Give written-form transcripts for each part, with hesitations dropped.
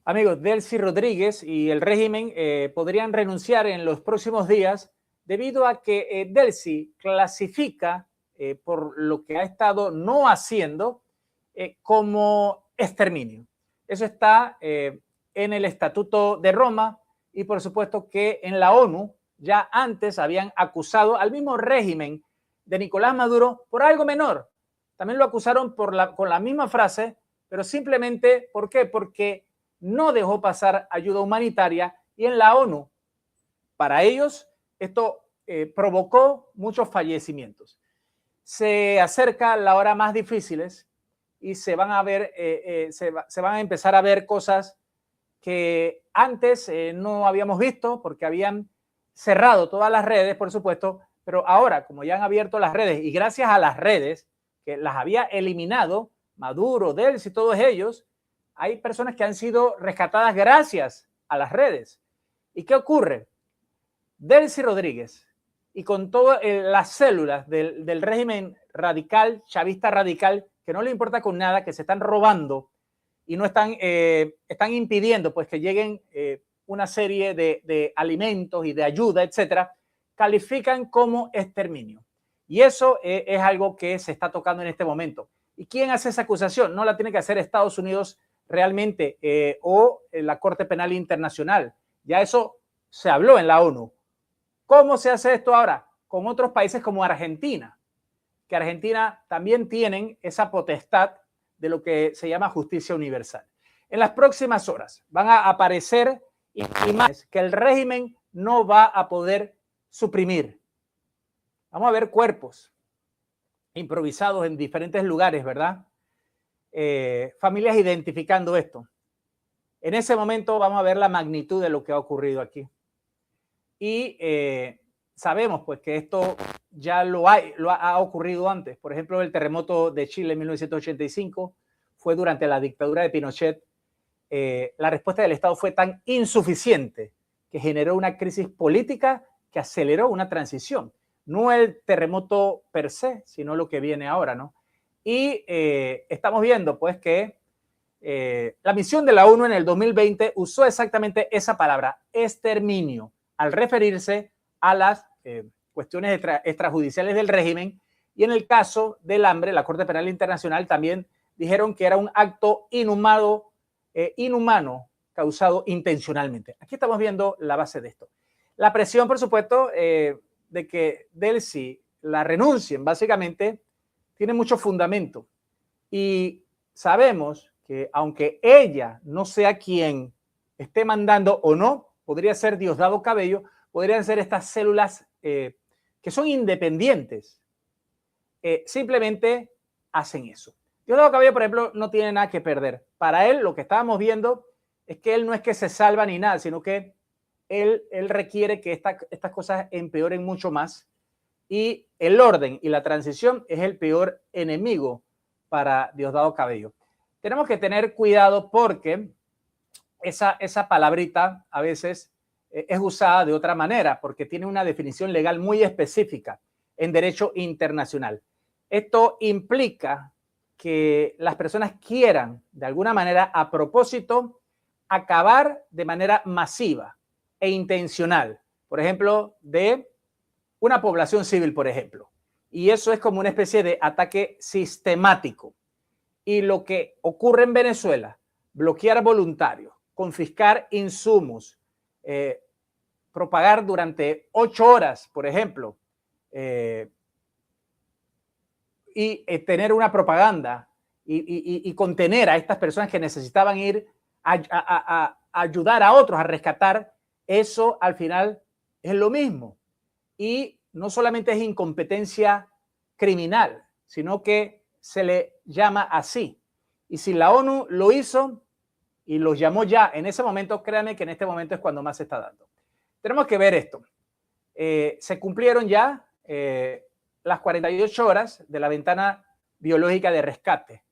Amigos, Delcy Rodríguez y el régimen podrían renunciar en los próximos días debido a que Delcy clasifica por lo que ha estado no haciendo como exterminio. Eso está en el Estatuto de Roma y por supuesto que en la ONU ya antes habían acusado al mismo régimen de Nicolás Maduro por algo menor. También lo acusaron con la misma frase, pero simplemente, ¿por qué? Porque no dejó pasar ayuda humanitaria y en la ONU, para ellos, esto provocó muchos fallecimientos. Se acerca la hora más difíciles y se van a ver, se van a empezar a ver cosas que antes no habíamos visto porque habían cerrado todas las redes, por supuesto, pero ahora, como ya han abierto las redes y gracias a las redes que las había eliminado Maduro, Delcy y todos ellos, hay personas que han sido rescatadas gracias a las redes. ¿Y qué ocurre? Delcy Rodríguez y con todas las células del régimen radical, chavista radical, que no le importa con nada, que se están robando y no están impidiendo pues que lleguen una serie de alimentos y de ayuda, etcétera, califican como exterminio. Y eso es algo que se está tocando en este momento. ¿Y quién hace esa acusación? No la tiene que hacer Estados Unidos realmente o la Corte Penal Internacional. Ya eso se habló en la ONU. ¿Cómo se hace esto ahora? Con otros países como Argentina, que Argentina también tienen esa potestad de lo que se llama justicia universal. En las próximas horas van a aparecer imágenes que el régimen no va a poder suprimir. Vamos a ver cuerpos improvisados en diferentes lugares, ¿verdad? Familias identificando esto. En ese momento vamos a ver la magnitud de lo que ha ocurrido aquí. Y sabemos pues que esto ya ha ocurrido antes. Por ejemplo, el terremoto de Chile en 1985 fue durante la dictadura de Pinochet. La respuesta del Estado fue tan insuficiente que generó una crisis política que aceleró una transición. No el terremoto per se, sino lo que viene ahora, ¿no? Y estamos viendo pues que la misión de la ONU en el 2020 usó exactamente esa palabra, exterminio, al referirse a las cuestiones extrajudiciales del régimen. Y en el caso del hambre, la Corte Penal Internacional también dijeron que era un acto inhumano causado intencionalmente. Aquí estamos viendo la base de esto. La presión, por supuesto, de que Delcy la renuncien, básicamente, tiene mucho fundamento. Y sabemos que aunque ella no sea quien esté mandando o no, podría ser Diosdado Cabello, podrían ser estas células que son independientes. Simplemente hacen eso. Diosdado Cabello, por ejemplo, no tiene nada que perder. Para él, lo que estábamos viendo es que él no es que se salva ni nada, sino que él requiere que estas cosas empeoren mucho más. Y el orden y la transición es el peor enemigo para Diosdado Cabello. Tenemos que tener cuidado porque esa palabrita a veces es usada de otra manera porque tiene una definición legal muy específica en derecho internacional. Esto implica que las personas quieran de alguna manera a propósito acabar de manera masiva e intencional, por ejemplo, de una población civil, por ejemplo. Y eso es como una especie de ataque sistemático. Y lo que ocurre en Venezuela, bloquear voluntarios, confiscar insumos, propagar durante 8 horas, por ejemplo, y tener una propaganda y contener a estas personas que necesitaban ir a ayudar a otros, a rescatar, eso al final es lo mismo. Y no solamente es incompetencia criminal, sino que se le llama así. Y si la ONU lo hizo y los llamó ya en ese momento, créanme que en este momento es cuando más se está dando. Tenemos que ver esto. Se cumplieron ya las 48 horas de la ventana biológica de rescate.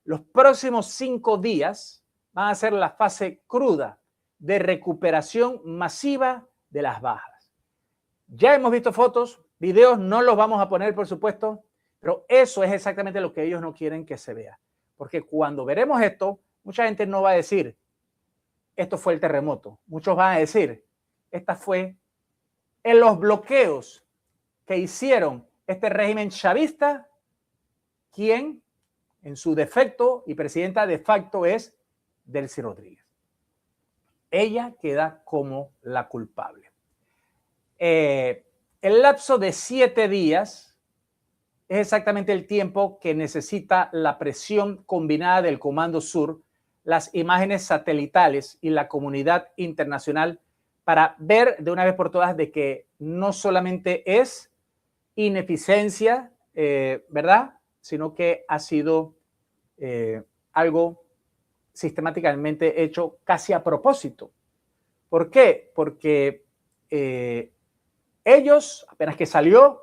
Los próximos 5 días van a ser la fase cruda de recuperación masiva de las bajas. Ya hemos visto fotos, videos, no los vamos a poner, por supuesto, pero eso es exactamente lo que ellos no quieren que se vea. Porque cuando veremos esto, mucha gente no va a decir, esto fue el terremoto. Muchos van a decir, esta fue en los bloqueos que hicieron este régimen chavista, quien en su defecto y presidenta de facto es Delcy Rodríguez. Ella queda como la culpable. El lapso de 7 días es exactamente el tiempo que necesita la presión combinada del Comando Sur, las imágenes satelitales y la comunidad internacional para ver de una vez por todas de que no solamente es ineficiencia, ¿verdad? Sino que ha sido algo sistemáticamente hecho casi a propósito. ¿Por qué? Porque ellos, apenas que salió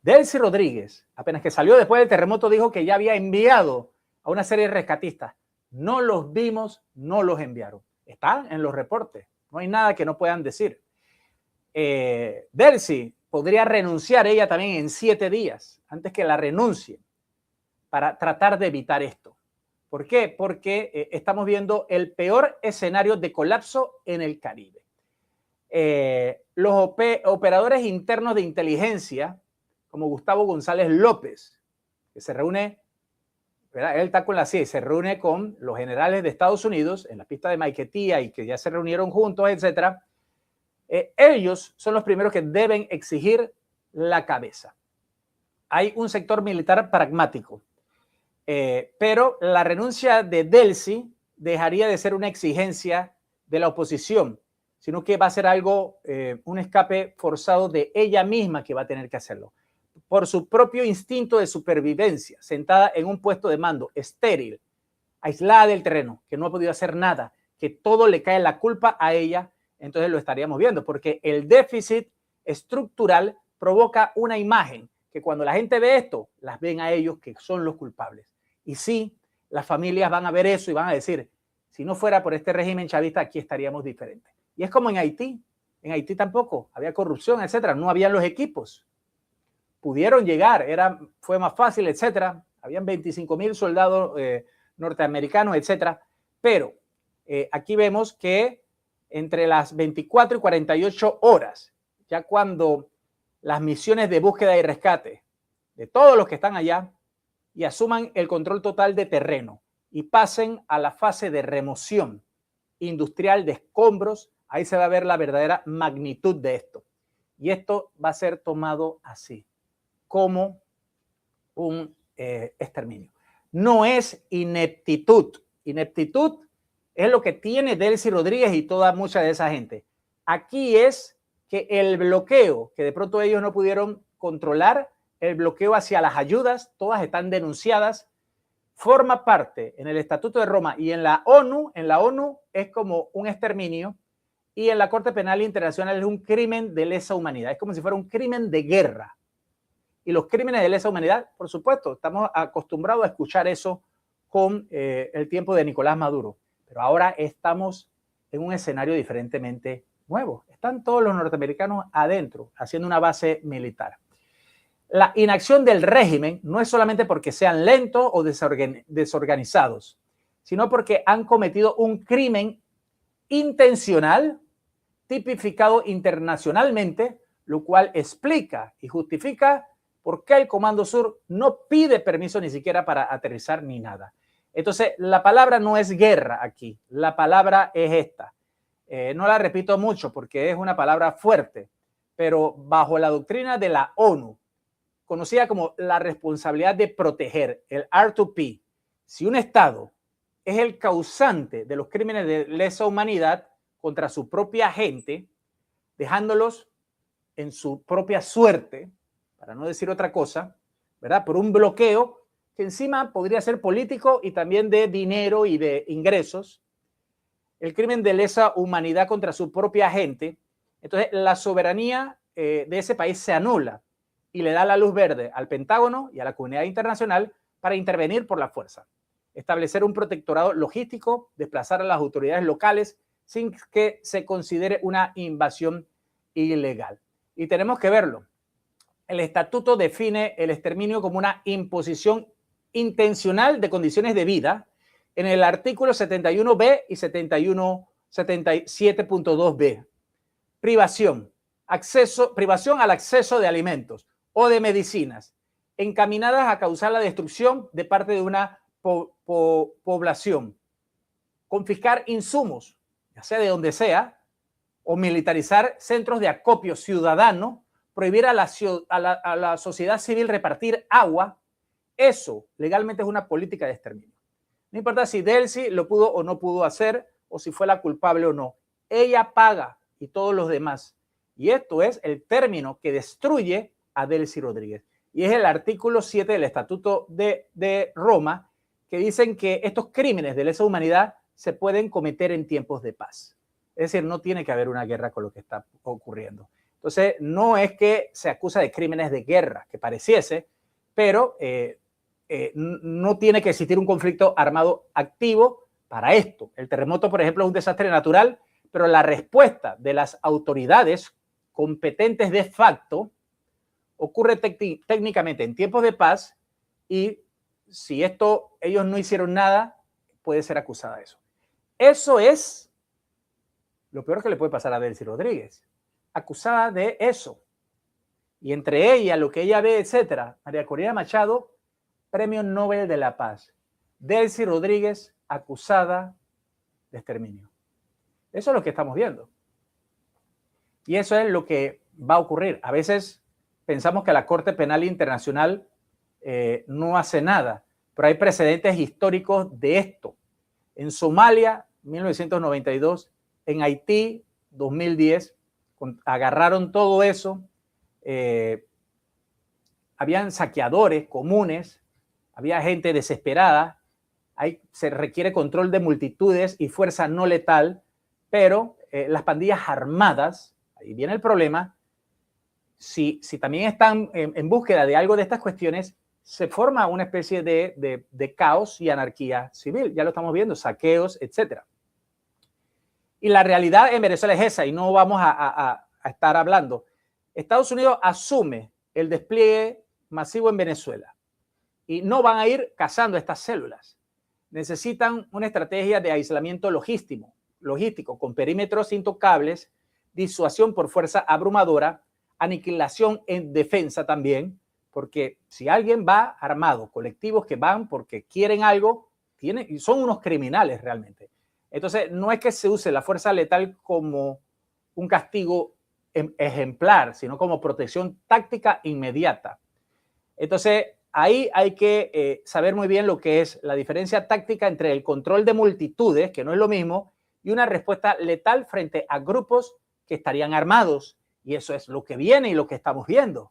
Delcy Rodríguez, apenas que salió después del terremoto, dijo que ya había enviado a una serie de rescatistas. No los vimos, no los enviaron. Están en los reportes. No hay nada que no puedan decir. Delcy podría renunciar ella también en 7 días, antes que la renuncie, para tratar de evitar esto. ¿Por qué? Porque estamos viendo el peor escenario de colapso en el Caribe. Los operadores internos de inteligencia, como Gustavo González López, que se reúne, ¿verdad? Él está con la CIA y se reúne con los generales de Estados Unidos en la pista de Maiquetía y que ya se reunieron juntos, etcétera. Ellos son los primeros que deben exigir la cabeza. Hay un sector militar pragmático, pero la renuncia de Delcy dejaría de ser una exigencia de la oposición, sino que va a ser algo, un escape forzado de ella misma que va a tener que hacerlo. Por su propio instinto de supervivencia, sentada en un puesto de mando estéril, aislada del terreno, que no ha podido hacer nada, que todo le cae la culpa a ella, entonces lo estaríamos viendo, porque el déficit estructural provoca una imagen que cuando la gente ve esto, las ven a ellos que son los culpables. Y sí, las familias van a ver eso y van a decir, si no fuera por este régimen chavista, aquí estaríamos diferentes. Y es como en Haití. En Haití tampoco había corrupción, etcétera. No habían los equipos. Pudieron llegar, fue más fácil, etcétera. Habían 25,000 soldados norteamericanos, etcétera. Pero aquí vemos que entre las 24 y 48 horas, ya cuando las misiones de búsqueda y rescate de todos los que están allá y asuman el control total de terreno y pasen a la fase de remoción industrial de escombros, ahí se va a ver la verdadera magnitud de esto. Y esto va a ser tomado así, como un exterminio. No es ineptitud. Ineptitud es lo que tiene Delcy Rodríguez y mucha de esa gente. Aquí es que el bloqueo, que de pronto ellos no pudieron controlar, el bloqueo hacia las ayudas, todas están denunciadas, forma parte en el Estatuto de Roma y en la ONU es como un exterminio y en la Corte Penal Internacional es un crimen de lesa humanidad. Es como si fuera un crimen de guerra. Y los crímenes de lesa humanidad, por supuesto, estamos acostumbrados a escuchar eso con el tiempo de Nicolás Maduro. Pero ahora estamos en un escenario diferentemente nuevo. Están todos los norteamericanos adentro, haciendo una base militar. La inacción del régimen no es solamente porque sean lentos o desorganizados, sino porque han cometido un crimen intencional, tipificado internacionalmente, lo cual explica y justifica por qué el Comando Sur no pide permiso ni siquiera para aterrizar ni nada. Entonces, la palabra no es guerra aquí, la palabra es esta. No la repito mucho porque es una palabra fuerte, pero bajo la doctrina de la ONU, conocida como la responsabilidad de proteger, el R2P, si un Estado es el causante de los crímenes de lesa humanidad contra su propia gente, dejándolos en su propia suerte, para no decir otra cosa, ¿verdad? Por un bloqueo que encima podría ser político y también de dinero y de ingresos, el crimen de lesa humanidad contra su propia gente, entonces la soberanía de ese país se anula y le da la luz verde al Pentágono y a la comunidad internacional para intervenir por la fuerza, establecer un protectorado logístico, desplazar a las autoridades locales sin que se considere una invasión ilegal. Y tenemos que verlo. El estatuto define el exterminio como una imposición intencional de condiciones de vida en el artículo 71b y 71c. 77.2b. Privación al acceso de alimentos o de medicinas encaminadas a causar la destrucción de parte de una población. Confiscar insumos, ya sea de donde sea, o militarizar centros de acopio ciudadano, prohibir a la sociedad civil repartir agua. Eso legalmente es una política de exterminio. No importa si Delcy lo pudo o no pudo hacer, o si fue la culpable o no. Ella paga y todos los demás. Y esto es el término que destruye a Delcy Rodríguez. Y es el artículo 7 del Estatuto de Roma, que dicen que estos crímenes de lesa humanidad se pueden cometer en tiempos de paz. Es decir, no tiene que haber una guerra con lo que está ocurriendo. Entonces, no es que se acusa de crímenes de guerra, que pareciese, pero no tiene que existir un conflicto armado activo para esto. El terremoto, por ejemplo, es un desastre natural, pero la respuesta de las autoridades competentes de facto ocurre técnicamente en tiempos de paz, y si ellos no hicieron nada, puede ser acusada de eso. Eso es lo peor que le puede pasar a Delcy Rodríguez, acusada de eso. Y entre ella, lo que ella ve, etcétera. María Corina Machado, Premio Nobel de la Paz. Delcy Rodríguez, acusada de exterminio. Eso es lo que estamos viendo. Y eso es lo que va a ocurrir. A veces pensamos que la Corte Penal Internacional no hace nada, pero hay precedentes históricos de esto. En Somalia, 1992, en Haití, 2010, agarraron todo eso. Habían saqueadores comunes, había gente desesperada. Se requiere control de multitudes y fuerza no letal, pero las pandillas armadas, ahí viene el problema, si también están en búsqueda de algo de estas cuestiones, se forma una especie de caos y anarquía civil. Ya lo estamos viendo, saqueos, etcétera. Y la realidad en Venezuela es esa, y no vamos a estar hablando. Estados Unidos asume el despliegue masivo en Venezuela y no van a ir cazando estas células. Necesitan una estrategia de aislamiento logístico con perímetros intocables, disuasión por fuerza abrumadora, aniquilación en defensa también, porque si alguien va armado, colectivos que van porque quieren algo, son unos criminales realmente. Entonces, no es que se use la fuerza letal como un castigo ejemplar, sino como protección táctica inmediata. Entonces, ahí hay que saber muy bien lo que es la diferencia táctica entre el control de multitudes, que no es lo mismo, y una respuesta letal frente a grupos que estarían armados. Y eso es lo que viene y lo que estamos viendo.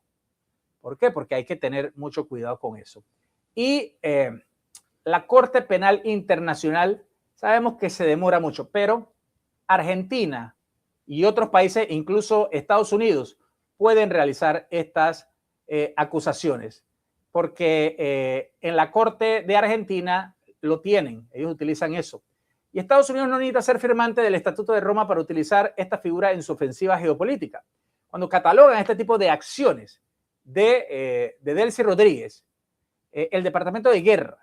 ¿Por qué? Porque hay que tener mucho cuidado con eso. Y la Corte Penal Internacional, sabemos que se demora mucho, pero Argentina y otros países, incluso Estados Unidos, pueden realizar estas acusaciones, porque en la Corte de Argentina lo tienen, ellos utilizan eso. Y Estados Unidos no necesita ser firmante del Estatuto de Roma para utilizar esta figura en su ofensiva geopolítica. Cuando catalogan este tipo de acciones de Delcy Rodríguez, el Departamento de Guerra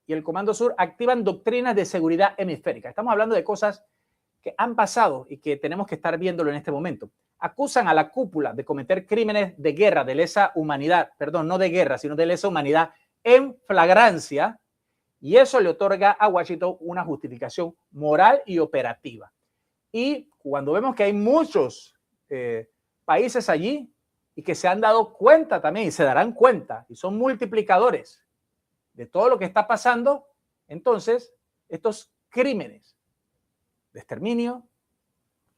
y el Comando Sur activan doctrinas de seguridad hemisférica. Estamos hablando de cosas que han pasado y que tenemos que estar viéndolo en este momento. Acusan a la cúpula de cometer crímenes de guerra, de lesa humanidad, perdón, no de guerra, sino de lesa humanidad en flagrancia, y eso le otorga a Washington una justificación moral y operativa. Y cuando vemos que hay muchos países allí y que se han dado cuenta también y se darán cuenta y son multiplicadores de todo lo que está pasando, entonces estos crímenes de exterminio,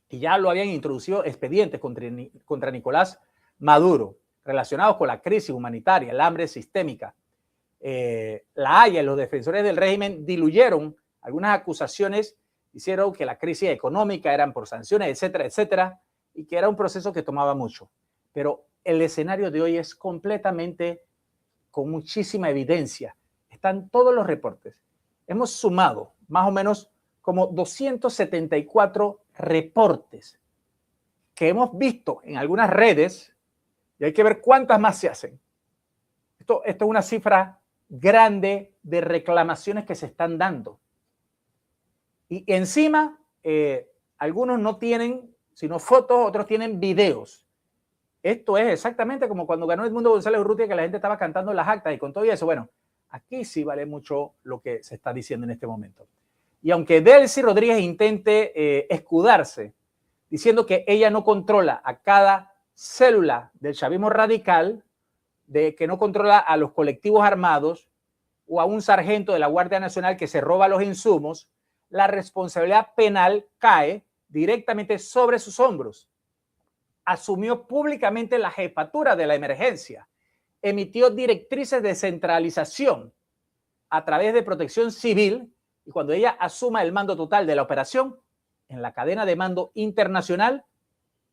y ya lo habían introducido expedientes contra Nicolás Maduro relacionados con la crisis humanitaria, el hambre sistémica. La Haya y los defensores del régimen diluyeron algunas acusaciones, hicieron que la crisis económica eran por sanciones, etcétera, etcétera, y que era un proceso que tomaba mucho. Pero el escenario de hoy es completamente con muchísima evidencia. Están todos los reportes. Hemos sumado más o menos como 274 reportes que hemos visto en algunas redes, y hay que ver cuántas más se hacen. Esto es una cifra grande de reclamaciones que se están dando. Y encima algunos no tienen sino fotos, otros tienen videos. Esto es exactamente como cuando ganó Edmundo González Urrutia, que la gente estaba cantando las actas y con todo eso. Bueno, aquí sí vale mucho lo que se está diciendo en este momento. Y aunque Delcy Rodríguez intente escudarse diciendo que ella no controla a cada célula del chavismo radical, de que no controla a los colectivos armados o a un sargento de la Guardia Nacional que se roba los insumos, la responsabilidad penal cae directamente sobre sus hombros. Asumió públicamente la jefatura de la emergencia, emitió directrices de centralización a través de Protección Civil, y cuando ella asuma el mando total de la operación, en la cadena de mando internacional,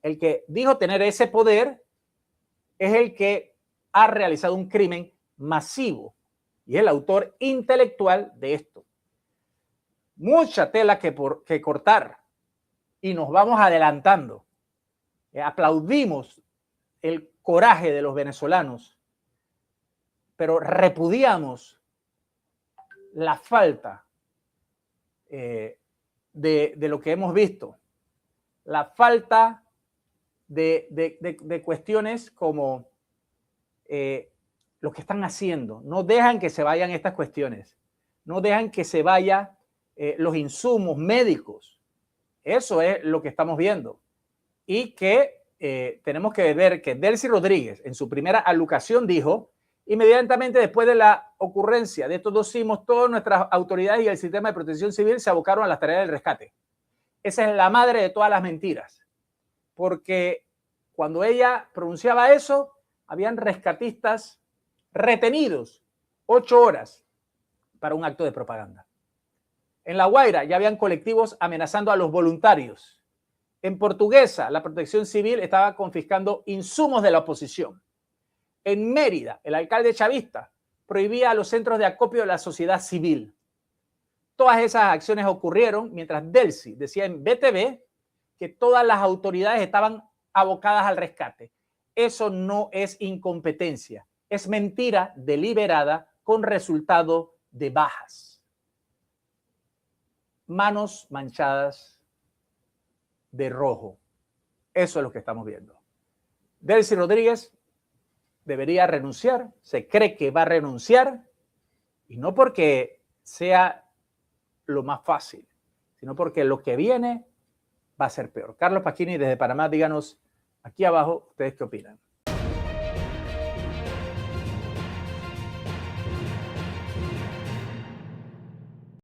el que dijo tener ese poder es el que ha realizado un crimen masivo y es el autor intelectual de esto. Mucha tela que cortar y nos vamos adelantando. Aplaudimos el coraje de los venezolanos, pero repudiamos la falta de lo que hemos visto, la falta de cuestiones como lo que están haciendo. No dejan que se vayan estas cuestiones, no dejan que se vayan los insumos médicos. Eso es lo que estamos viendo. Y que tenemos que ver que Delcy Rodríguez en su primera alocución dijo: inmediatamente después de la ocurrencia de estos dos sismos, todas nuestras autoridades y el sistema de protección civil se abocaron a las tareas del rescate. Esa es la madre de todas las mentiras, porque cuando ella pronunciaba eso, habían rescatistas retenidos 8 horas para un acto de propaganda. En La Guaira ya habían colectivos amenazando a los voluntarios. En Portuguesa, la Protección Civil estaba confiscando insumos de la oposición. En Mérida, el alcalde chavista prohibía a los centros de acopio de la sociedad civil. Todas esas acciones ocurrieron mientras Delcy decía en BTV que todas las autoridades estaban abocadas al rescate. Eso no es incompetencia, es mentira deliberada con resultado de bajas. Manos manchadas de rojo. Eso es lo que estamos viendo. Delcy Rodríguez debería renunciar, se cree que va a renunciar, y no porque sea lo más fácil, sino porque lo que viene va a ser peor. Carlos Pasquini desde Panamá, díganos aquí abajo ustedes qué opinan.